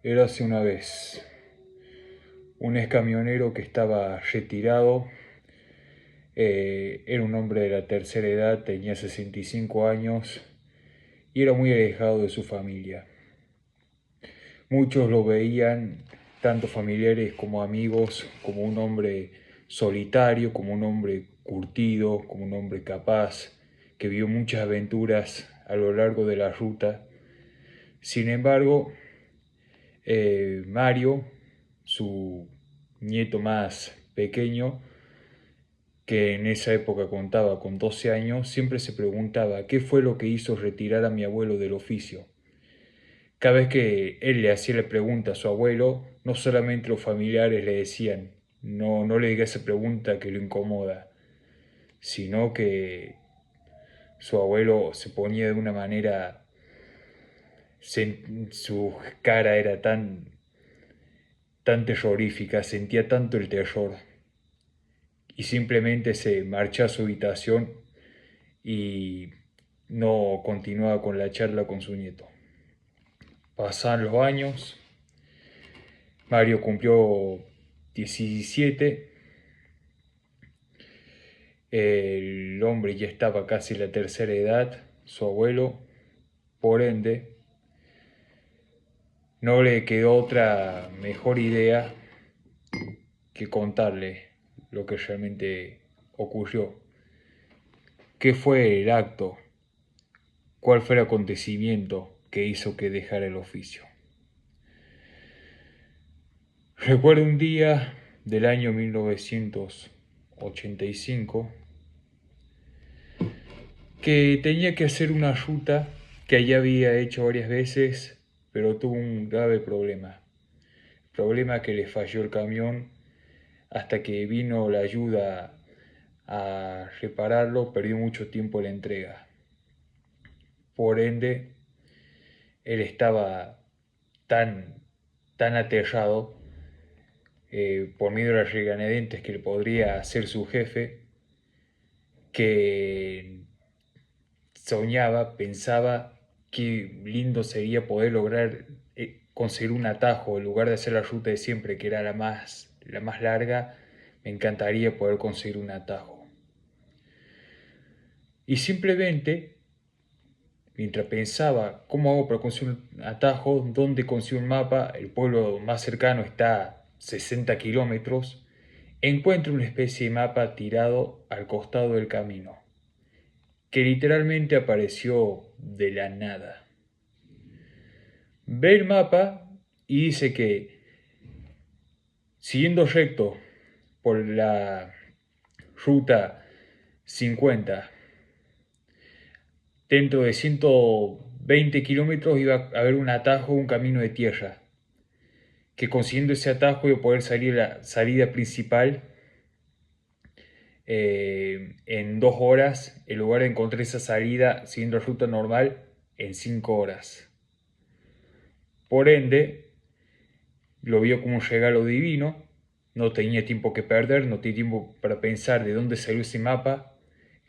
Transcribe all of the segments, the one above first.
Érase una vez un ex camionero que estaba retirado, era un hombre de la tercera edad, tenía 65 años y era muy alejado de su familia. Muchos lo veían, tanto familiares como amigos, como un hombre solitario, como un hombre curtido, como un hombre capaz, que vio muchas aventuras a lo largo de la ruta. Sin embargo, Mario, su nieto más pequeño, que en esa época contaba con 12 años, siempre se preguntaba qué fue lo que hizo retirar a mi abuelo del oficio. Cada vez que él le hacía la pregunta a su abuelo, no solamente los familiares le decían, no le diga esa pregunta que lo incomoda, sino que su abuelo se ponía de una manera, su cara era tan terrorífica, sentía tanto el terror, y simplemente se marchó a su habitación y no continuaba con la charla con su nieto. Pasaron los años, Mario cumplió 17, el hombre ya estaba casi en la tercera edad, su abuelo, por ende, no le quedó otra mejor idea que contarle lo que realmente ocurrió. ¿Qué fue el acto? ¿Cuál fue el acontecimiento que hizo que dejara el oficio? Recuerdo un día del año 1985 que tenía que hacer una ruta que ya había hecho varias veces, pero tuvo un grave problema. Problema que le falló el camión hasta que vino la ayuda a repararlo, perdió mucho tiempo la entrega. Por ende, él estaba tan, tan aterrado por miedo a las regañadientes que le podría hacer su jefe, que soñaba, pensaba qué lindo sería poder lograr conseguir un atajo en lugar de hacer la ruta de siempre, que era la más larga. Me encantaría poder conseguir un atajo. Y simplemente, mientras pensaba cómo hago para conseguir un atajo, dónde consigo un mapa, el pueblo más cercano está a 60 kilómetros, encuentro una especie de mapa tirado al costado del camino, que literalmente apareció de la nada. Ve el mapa y dice que siguiendo recto por la ruta 50, dentro de 120 kilómetros iba a haber un atajo, un camino de tierra, que consiguiendo ese atajo iba a poder salir a la salida principal en 2 horas, en lugar de encontrar esa salida siguiendo la ruta normal en 5 horas. Por ende, lo vio como un regalo divino, no tenía tiempo que perder, no tenía tiempo para pensar de dónde salió ese mapa,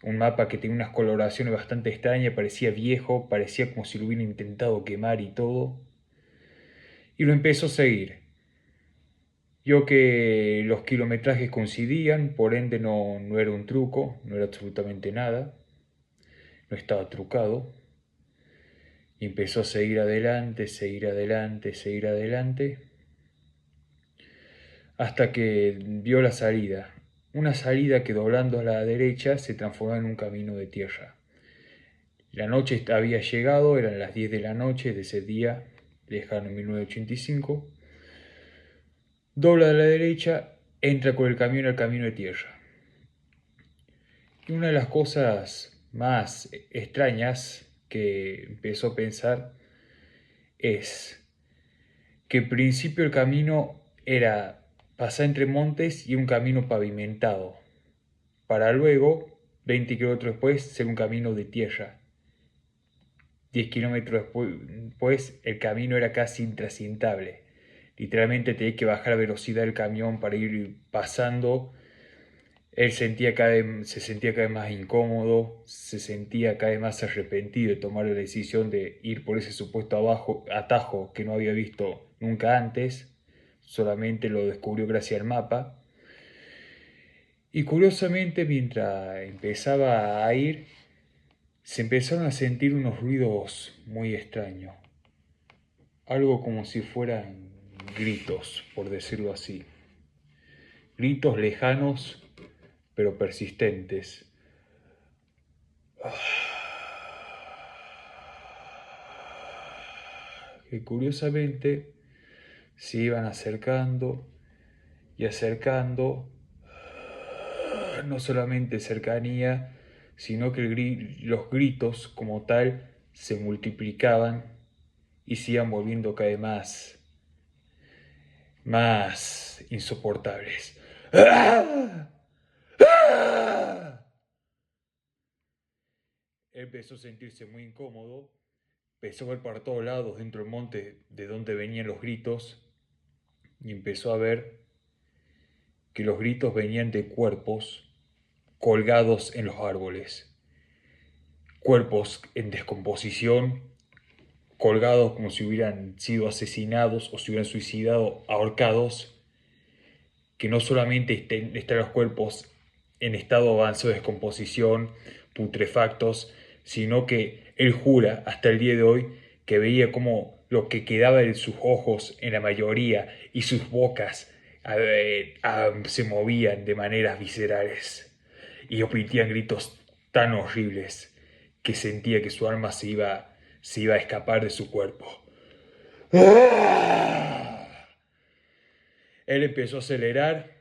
un mapa que tenía unas coloraciones bastante extrañas, parecía viejo, parecía como si lo hubieran intentado quemar y todo, y lo empezó a seguir. Vio que los kilometrajes coincidían, por ende no era un truco, no era absolutamente nada, no estaba trucado, y empezó a seguir adelante, seguir adelante, seguir adelante, hasta que vio la salida. Una salida que doblando a la derecha se transformó en un camino de tierra. La noche había llegado, eran las 10 de la noche de ese día lejano en 1985. Dobla a la derecha, entra con el camión al camino de tierra. Y una de las cosas más extrañas que empezó a pensar es que en principio el camino era pasar entre montes y un camino pavimentado, para luego, 20 kilómetros después, ser un camino de tierra. 10 kilómetros después, el camino era casi intransitable. literalmente tenía que bajar la velocidad del camión para ir pasando. Él se sentía cada vez más incómodo, se sentía cada vez más arrepentido de tomar la decisión de ir por ese supuesto atajo que no había visto nunca antes, solamente lo descubrió gracias al mapa. Y curiosamente, mientras empezaba a ir, se empezaron a sentir unos ruidos muy extraños, algo como si fueran gritos, por decirlo así, gritos lejanos pero persistentes. Que curiosamente se iban acercando y acercando, no solamente cercanía, sino que los gritos como tal se multiplicaban y se iban volviendo cada vez más insoportables. Él empezó a sentirse muy incómodo, empezó a ver para todos lados dentro del monte de donde venían los gritos y empezó a ver que los gritos venían de cuerpos colgados en los árboles, cuerpos en descomposición, colgados como si hubieran sido asesinados o se hubieran suicidado, ahorcados, que no solamente están los cuerpos en estado avanzado de descomposición, putrefactos, sino que él jura hasta el día de hoy que veía como lo que quedaba de sus ojos en la mayoría y sus bocas se movían de maneras viscerales y omitían gritos tan horribles que sentía que su alma se iba a escapar de su cuerpo. Él empezó a acelerar,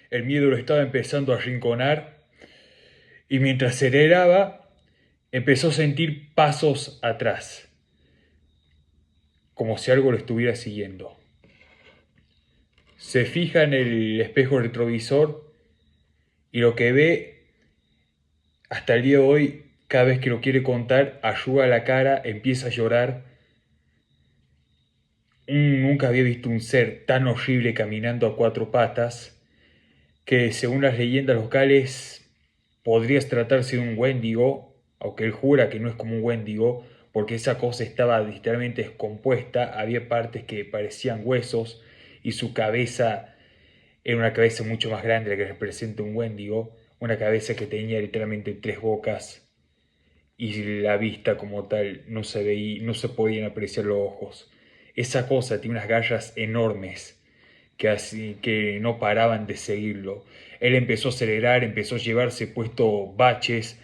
el miedo lo estaba empezando a arrinconar y mientras aceleraba empezó a sentir pasos atrás, como si algo lo estuviera siguiendo. Se fija en el espejo retrovisor y lo que ve hasta el día de hoy, cada vez que lo quiere contar, arruga la cara, empieza a llorar. Nunca había visto un ser tan horrible caminando a cuatro patas, que según las leyendas locales podría tratarse de un Wendigo, aunque él jura que no es como un Wendigo, porque esa cosa estaba literalmente descompuesta, había partes que parecían huesos y su cabeza era una cabeza mucho más grande de la que representa un Wendigo, una cabeza que tenía literalmente tres bocas y la vista como tal no se veía, no se podían apreciar los ojos. Esa cosa tiene unas garras enormes que no paraban de seguirlo. Él empezó a acelerar, empezó a llevarse puesto baches,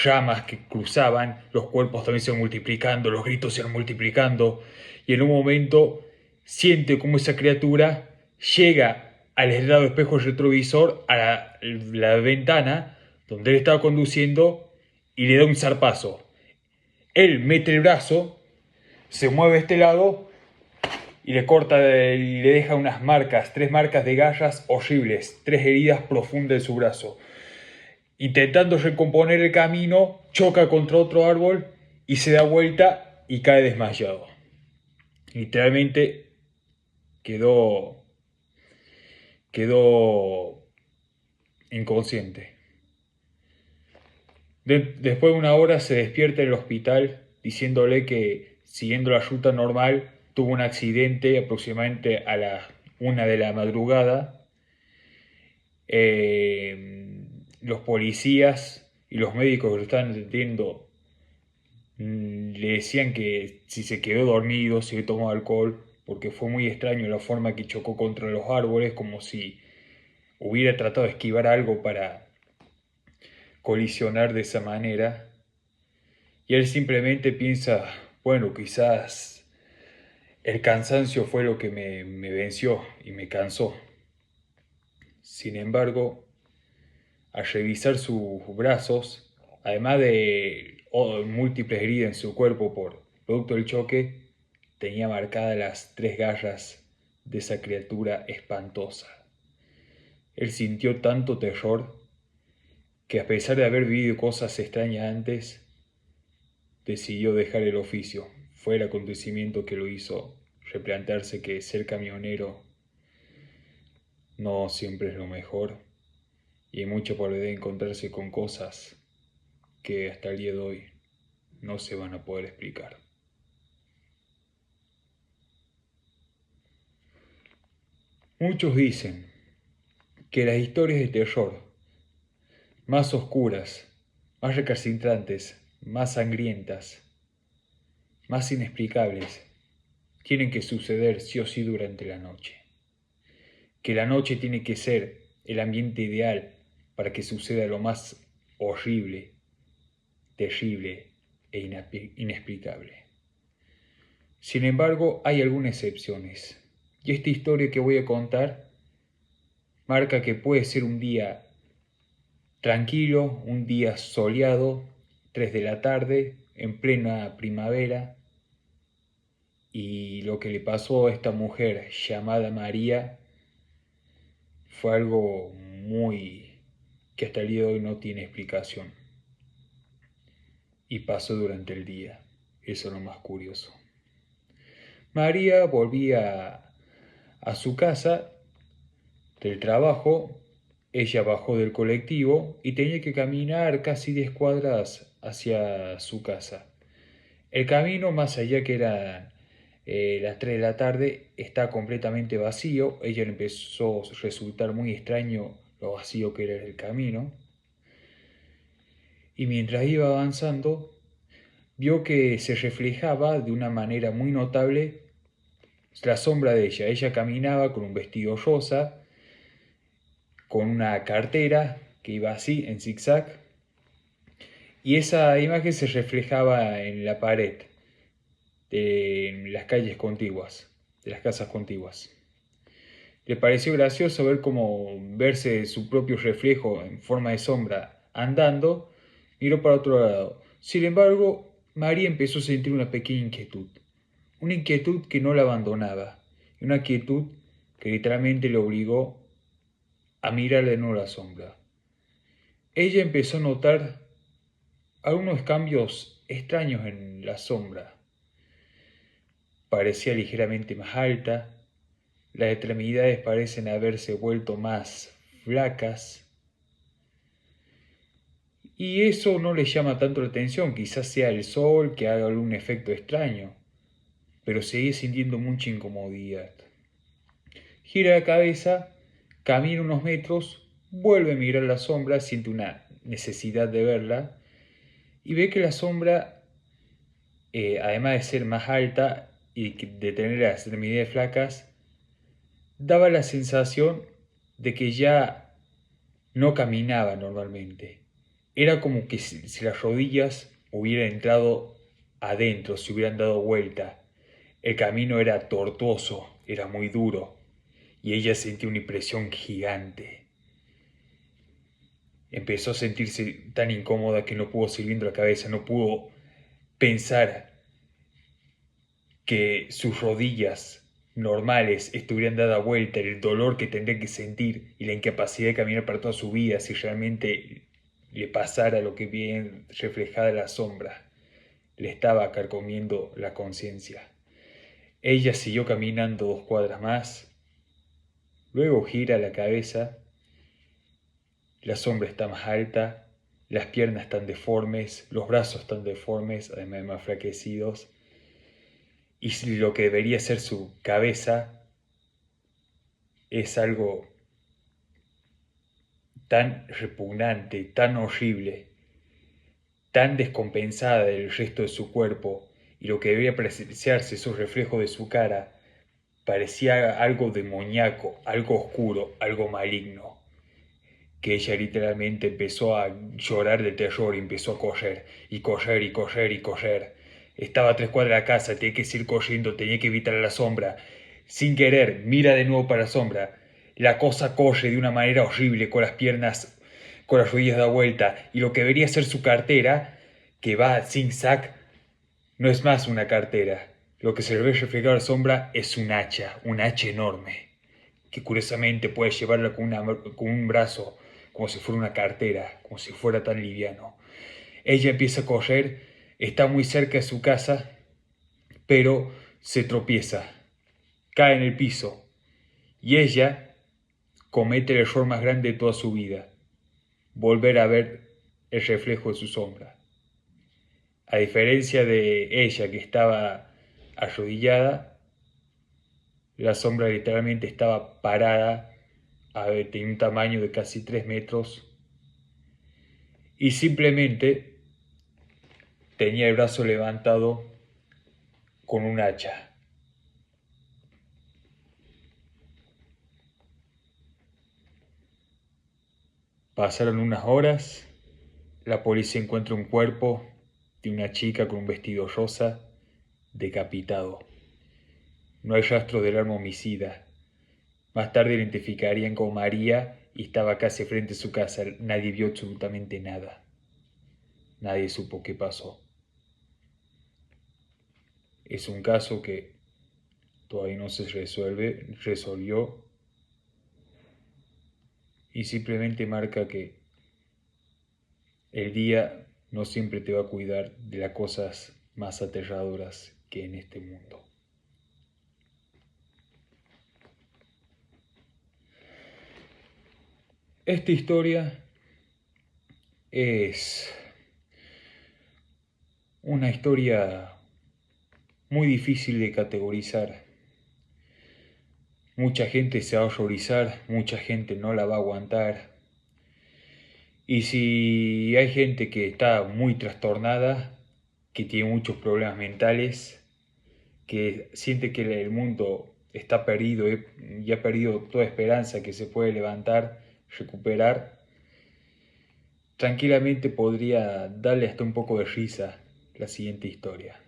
ramas que cruzaban, los cuerpos también se iban multiplicando, los gritos se iban multiplicando, y en un momento siente como esa criatura llega al lado espejo retrovisor, a la ventana donde él estaba conduciendo, y le da un zarpazo. Él mete el brazo, se mueve a este lado y le corta y le deja unas marcas, tres marcas de garras horribles, tres heridas profundas en su brazo. Intentando recomponer el camino, choca contra otro árbol y se da vuelta y cae desmayado. Literalmente quedó inconsciente. Después de una hora se despierta en el hospital diciéndole que, siguiendo la ruta normal, tuvo un accidente aproximadamente a las 1 de la madrugada. Los policías y los médicos que lo estaban atendiendo le decían que si se quedó dormido, si tomó alcohol, porque fue muy extraño la forma que chocó contra los árboles, como si hubiera tratado de esquivar algo para colisionar de esa manera. Y él simplemente piensa, bueno, quizás el cansancio fue lo que me venció y me cansó. Sin embargo, al revisar sus brazos, además de múltiples heridas en su cuerpo por producto del choque, tenía marcadas las tres garras de esa criatura espantosa. Él sintió tanto terror que, a pesar de haber vivido cosas extrañas antes, decidió dejar el oficio. Fue el acontecimiento que lo hizo replantearse que ser camionero no siempre es lo mejor y hay mucha probabilidad de encontrarse con cosas que hasta el día de hoy no se van a poder explicar. Muchos dicen que las historias de terror más oscuras, más recalcitrantes, más sangrientas, más inexplicables, tienen que suceder sí o sí durante la noche. Que la noche tiene que ser el ambiente ideal para que suceda lo más horrible, terrible e inexplicable. Sin embargo, hay algunas excepciones, y esta historia que voy a contar marca que puede ser un día tranquilo, un día soleado, 3 de la tarde, en plena primavera, y lo que le pasó a esta mujer llamada María fue algo que hasta el día de hoy no tiene explicación. Y pasó durante el día. Eso es lo más curioso. María volvía a su casa del trabajo. Ella bajó del colectivo y tenía que caminar casi 10 cuadras hacia su casa. El camino, más allá que eran las 3 de la tarde, está completamente vacío. Ella le empezó a resultar muy extraño lo vacío que era el camino. Y mientras iba avanzando, vio que se reflejaba de una manera muy notable la sombra de ella. Ella caminaba con un vestido rosa, con una cartera que iba así, en zigzag, y esa imagen se reflejaba en la pared de las calles contiguas, de las casas contiguas. Le pareció gracioso ver cómo verse su propio reflejo en forma de sombra andando. Miró para otro lado. Sin embargo, María empezó a sentir una inquietud que no la abandonaba, y una inquietud que literalmente le obligó a mirar de nuevo la sombra. Ella empezó a notar algunos cambios extraños en la sombra. Parecía ligeramente más alta, las extremidades parecen haberse vuelto más flacas, y eso no le llama tanto la atención. Quizás sea el sol que haga algún efecto extraño, pero sigue sintiendo mucha incomodidad. Gira la cabeza, camina unos metros, vuelve a mirar la sombra, siente una necesidad de verla y ve que la sombra, además de ser más alta y de tener las extremidades flacas, daba la sensación de que ya no caminaba normalmente. Era como que si las rodillas hubieran entrado adentro, se hubieran dado vuelta. El camino era tortuoso, era muy duro, y ella sentía una impresión gigante. Empezó a sentirse tan incómoda que no pudo seguir viendo la cabeza, no pudo pensar que sus rodillas normales estuvieran dadas vuelta, el dolor que tendría que sentir y la incapacidad de caminar para toda su vida si realmente le pasara lo que bien reflejada en la sombra. Le estaba carcomiendo la conciencia. Ella siguió caminando 2 cuadras más, luego gira la cabeza. La sombra está más alta, las piernas están deformes, los brazos están deformes, además de más enflaquecidos, y lo que debería ser su cabeza es algo tan repugnante, tan horrible, tan descompensada del resto de su cuerpo, y lo que debería apreciarse, esos reflejos de su cara, parecía algo demoníaco, algo oscuro, algo maligno, que ella literalmente empezó a llorar de terror y empezó a correr, y correr, y correr, y correr. Estaba a 3 cuadras de la casa, tenía que seguir corriendo, tenía que evitar la sombra. Sin querer, mira de nuevo para la sombra. La cosa corre de una manera horrible, con las piernas, con las rodillas da vuelta, y lo que debería ser su cartera, que va zigzag, no es más una cartera. Lo que se le ve reflejado a la sombra es un hacha enorme, que curiosamente puede llevarla con un brazo, como si fuera una cartera, como si fuera tan liviano. Ella empieza a correr, está muy cerca de su casa, pero se tropieza. cae en el piso y ella comete el error más grande de toda su vida, volver a ver el reflejo de su sombra. A diferencia de ella que estaba arrodillada, la sombra literalmente estaba parada, tenía un tamaño de casi 3 metros y simplemente tenía el brazo levantado con un hacha. Pasaron unas horas, la policía encuentra un cuerpo de una chica con un vestido rosa, decapitado. No hay rastro del arma homicida. Más tarde la identificarían como María y estaba casi frente a su casa. Nadie vio absolutamente nada. Nadie supo qué pasó. Es un caso que todavía no se resolvió y simplemente marca que el día no siempre te va a cuidar de las cosas más aterradoras que en este mundo. Esta historia es una historia muy difícil de categorizar. Mucha gente se va a horrorizar, mucha gente no la va a aguantar. Y si hay gente que está muy trastornada, que tiene muchos problemas mentales, que siente que el mundo está perdido y ha perdido toda esperanza que se puede levantar, recuperar, tranquilamente podría darle hasta un poco de risa la siguiente historia.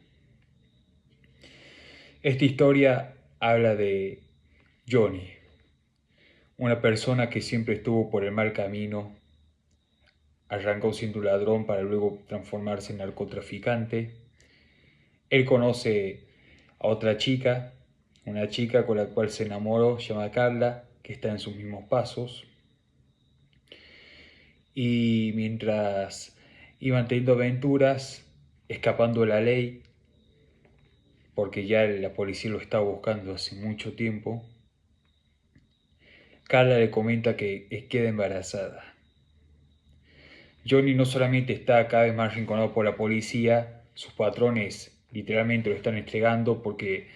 Esta historia habla de Johnny, una persona que siempre estuvo por el mal camino, arrancó siendo un ladrón para luego transformarse en narcotraficante. Él conoce a otra chica, una chica con la cual se enamoró, se llama Carla, que está en sus mismos pasos. Y mientras iban teniendo aventuras, escapando de la ley, porque ya la policía lo estaba buscando hace mucho tiempo, Carla le comenta que queda embarazada. Johnny no solamente está cada vez más rinconado por la policía, sus patrones literalmente lo están entregando porque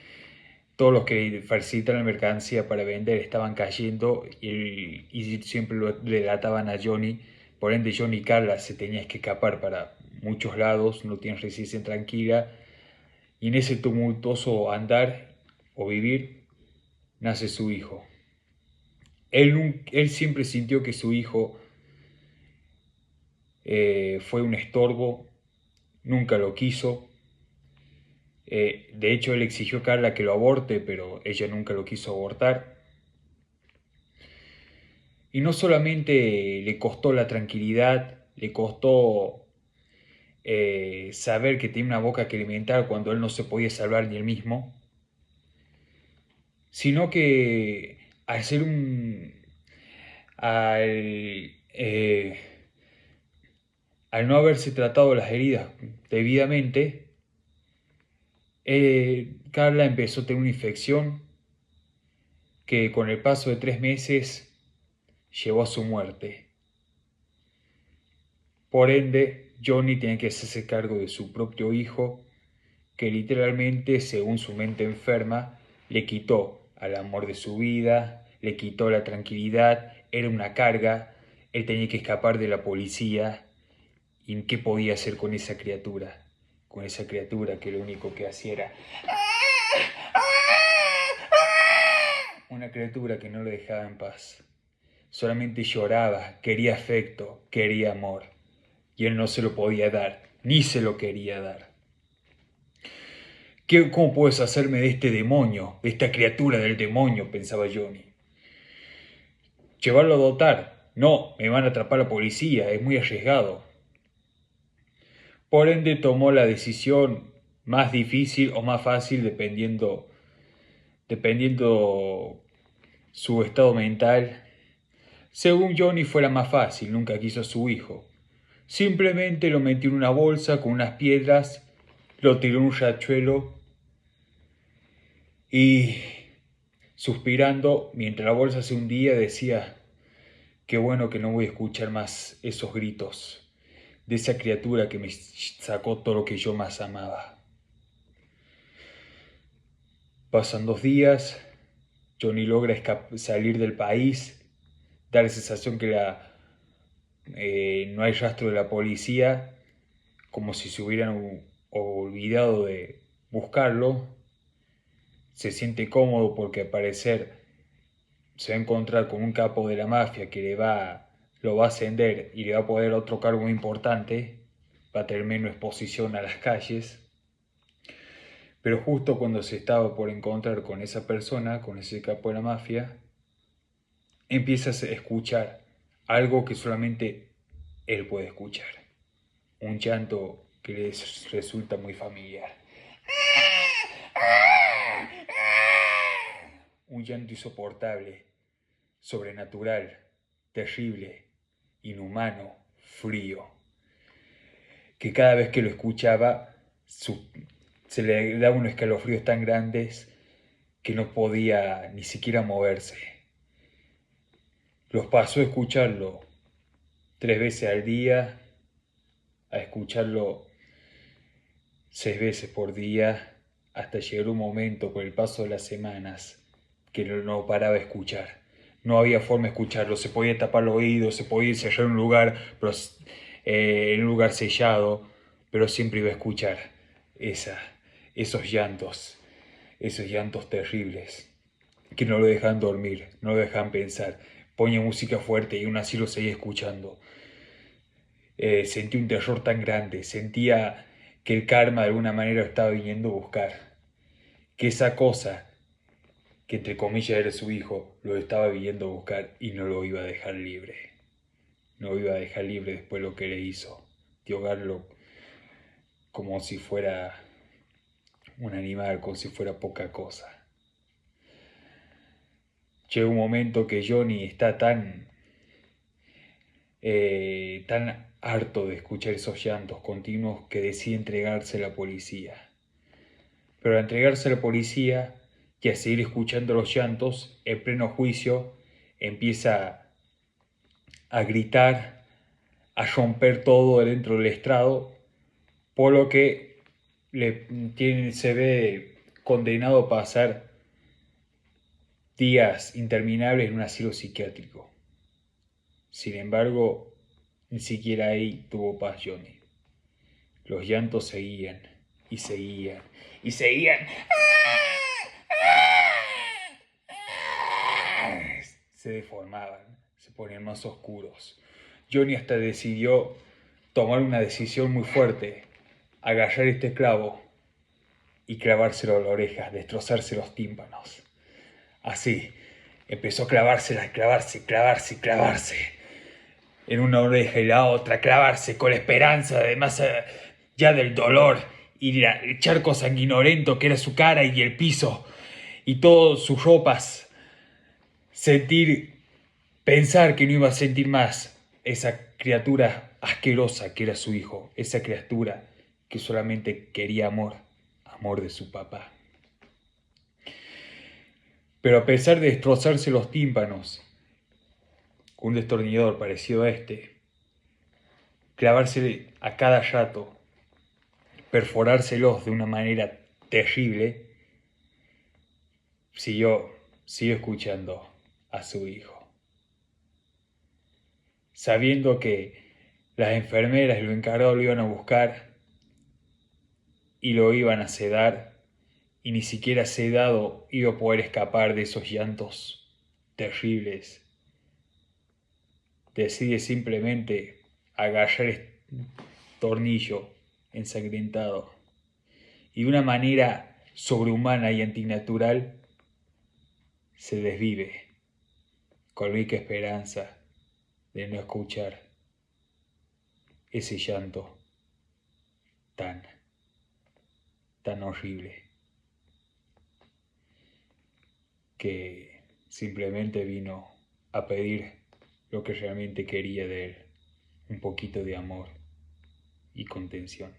todos los que facilitan la mercancía para vender estaban cayendo y siempre le delataban a Johnny. Por ende, Johnny y Carla se tenían que escapar para muchos lados, no tienen residencia tranquila. Y en ese tumultuoso andar o vivir nace su hijo. Él siempre sintió que su hijo fue un estorbo, nunca lo quiso. De hecho, él exigió a Carla que lo aborte, pero ella nunca lo quiso abortar. Y no solamente le costó la tranquilidad, le costó saber que tenía una boca que alimentar cuando él no se podía salvar ni él mismo, sino que al ser eh, al no haberse tratado las heridas debidamente, Carla empezó a tener una infección que con el paso de 3 meses llevó a su muerte. Por ende, Johnny tiene que hacerse cargo de su propio hijo, que literalmente, según su mente enferma, le quitó al amor de su vida, le quitó la tranquilidad, era una carga, él tenía que escapar de la policía. ¿Y qué podía hacer con esa criatura? Con esa criatura que lo único que hacía era una criatura que no lo dejaba en paz. Solamente lloraba, quería afecto, quería amor. Y él no se lo podía dar, ni se lo quería dar. ¿Cómo puedes hacerme de este demonio, de esta criatura del demonio?, pensaba Johnny. ¿Llevarlo a dotar? No, me van a atrapar la policía, es muy arriesgado. Por ende tomó la decisión más difícil o más fácil dependiendo su estado mental. Según Johnny fue la más fácil, nunca quiso a su hijo. Simplemente lo metió en una bolsa con unas piedras, lo tiró en un riachuelo y Suspirando, mientras la bolsa se hundía, decía: qué bueno que no voy a escuchar más esos gritos de esa criatura que me sacó todo lo que yo más amaba. Pasan 2 días, Johnny logra salir del país, da la sensación que no hay rastro de la policía, como si se hubieran olvidado de buscarlo. Se siente cómodo porque al parecer se va a encontrar con un capo de la mafia que lo va a ascender y le va a poner otro cargo muy importante, va a tener menos exposición a las calles. Pero justo cuando se estaba por encontrar con esa persona, con ese capo de la mafia, empieza a escuchar algo que solamente él puede escuchar. Un llanto que le resulta muy familiar. Un llanto insoportable, sobrenatural, terrible, inhumano, frío, que cada vez que lo escuchaba se le daba unos escalofríos tan grandes que no podía ni siquiera moverse. Los pasó a escucharlo 3 veces al día, a escucharlo 6 veces por día, hasta llegar un momento con el paso de las semanas que no paraba de escuchar. No había forma de escucharlo, se podía tapar los oídos, se podía encerrar en un lugar, pero, en un lugar sellado, pero siempre iba a escuchar esos llantos terribles, que no lo dejan dormir, no lo dejan pensar. Ponía música fuerte y aún así lo seguía escuchando. Sentí un terror tan grande, sentía que el karma de alguna manera lo estaba viniendo a buscar, que esa cosa, que entre comillas era su hijo, lo estaba viniendo a buscar y no lo iba a dejar libre. No lo iba a dejar libre después de lo que le hizo, de ahogarlo como si fuera un animal, como si fuera poca cosa. Llega un momento que Johnny está tan harto de escuchar esos llantos continuos que decide entregarse a la policía. Pero al entregarse a la policía y a seguir escuchando los llantos, en pleno juicio empieza a gritar, a romper todo dentro del estrado, por lo que se ve condenado a pasar días interminables en un asilo psiquiátrico. Sin embargo, ni siquiera ahí tuvo paz Johnny. Los llantos seguían y seguían y seguían. Se deformaban, se ponían más oscuros. Johnny hasta decidió tomar una decisión muy fuerte: agarrar este clavo y clavárselo a la oreja, destrozarse los tímpanos. Así, empezó a clavársela, clavarse, en una oreja y la otra, clavarse con la esperanza, además ya del dolor y el charco sanguinolento que era su cara y el piso y todas sus ropas. Pensar que no iba a sentir más esa criatura asquerosa que era su hijo, esa criatura que solamente quería amor de su papá. Pero a pesar de destrozarse los tímpanos con un destornillador parecido a clavársele a cada rato, perforárselos de una manera terrible, siguió escuchando a su hijo. Sabiendo que las enfermeras y los encargados lo iban a buscar y lo iban a sedar, y ni siquiera sedado iba a poder escapar de esos llantos terribles, decide simplemente agarrar el tornillo ensangrentado y de una manera sobrehumana y antinatural se desvive, con la única esperanza de no escuchar ese llanto tan horrible que simplemente vino a pedir lo que realmente quería de él: un poquito de amor y contención.